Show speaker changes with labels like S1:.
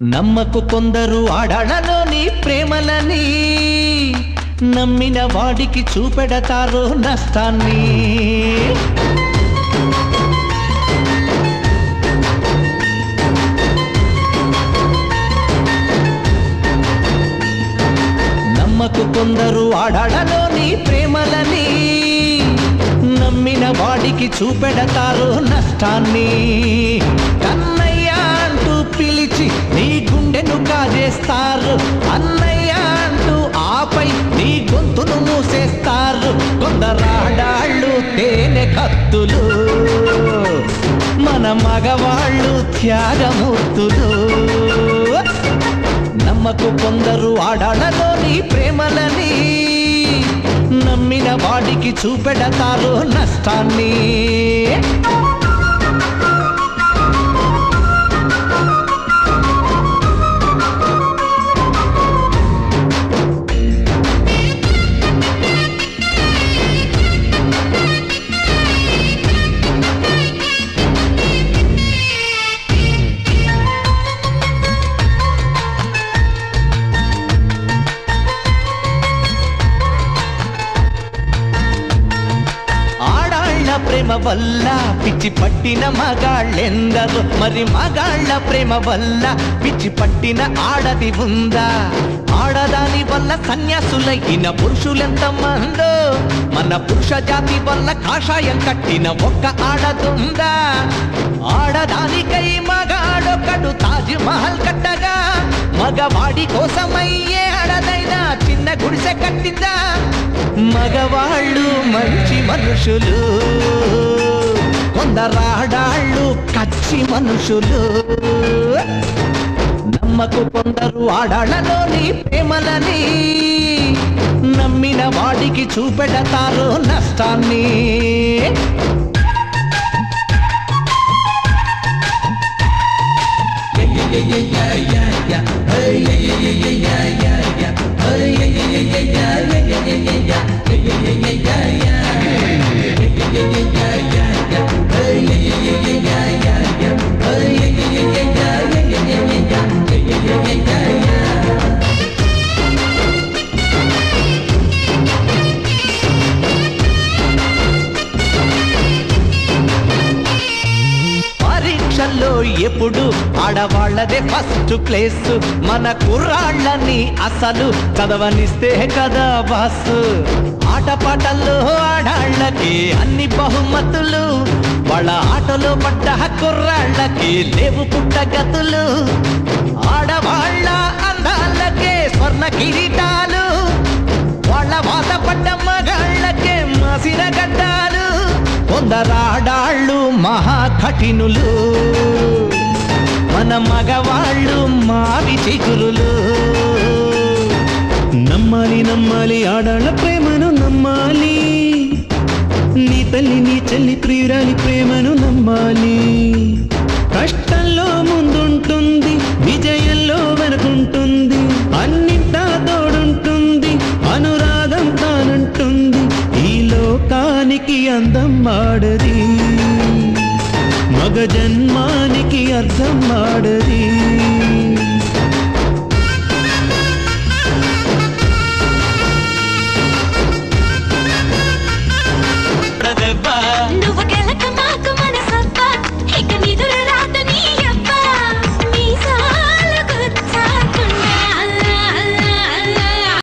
S1: నమ్మకు కొందరు ఆడాళ్ళలోని ప్రేమలని, నమ్మిన వాడికి చూపెడతారు నష్టాన్ని. నమ్మకు కొందరు ఆడాళ్ళలోని ప్రేమలని, నమ్మిన వాడికి చూపెడతారు నష్టాన్ని. కన్నయ్య అంటూ పిలిచి నీ గుండెను కాజేస్తారు, అన్నయ్య అంటూ ఆపై నీ గొంతును మూసేస్తారు. కొందరాడాళ్ళు తేనె కత్తులు, మన మగవాళ్ళు త్యాగమూర్తులు. నమ్మకు కొందరు ఆడాళ్ళలోని ప్రేమలని, నమ్మిన వాడికి చూపెడతారు నష్టాన్ని. ప్రేమ వల్ల పిచ్చి పట్టిన మగాళ్ళెందరో, మరి మగాళ్ళ ప్రేమ వల్ల పిచ్చి పట్టిన ఆడది ఉందా? ఆడదాని వల్ల సన్యాసులైన పురుషులెంత మందో, మన పురుష జాతి వల్ల కాషాయం కట్టిన ఒక్క ఆడదుందా? ఆడదానికై మగాడొకడు తాజ్ మహల్ కట్టగా, మగవాడి కోసమయ్యే ఆడదైనా చిన్న గుడిసె కట్టిందా? మగవాళ్ళు మంచి మనుషులు, కొందరాడాళ్ళు కచ్చి మనుషులు. నమ్మకు కొందరు ఆడాళ్ళలోని ప్రేమలని, నమ్మిన వాడికి చూపెడతారు నష్టాన్ని. పరీక్షల్లో ఎప్పుడు ఆడవాళ్లదే ఫస్ట్ ప్లేస్, మన కుర్రాళ్ళని అసలు చదవనిస్తే కదా బాస్. ఆటపాటల్లో ఆడాళ్ళకి అన్ని బహుమతులు, వాళ్ళ ఆటలో పడ్డ కుర్రాళ్ళకి లేవు పుట్టగతులు. ఆడవాళ్ళ అందాలకే స్వర్ణ కిరీటాలు, వాళ్ళ వాత పడ్డ మగాళ్ళకే మాసిన గడ్డాలు. కొందరాడాళ్ళు మహా కఠినులు, మన మగవాళ్ళు మావి చిగురులు.
S2: నమ్మాలి నమ్మాలి ఆడాళ్ళ ప్రేమను నమ్మాలి, నీ తల్లి నీ చెల్లి ప్రియురాలి ప్రేమను నమ్మాలి. కష్టంలో ముందుంటుంది, విజయంలో వెనుకుంటుంది, అన్నింటా తోడుంటుంది, అనురాగం తానంటుంది. ఈ లోకానికి అందం ఆడది, మగ జన్మానికి అర్థం ఆడది.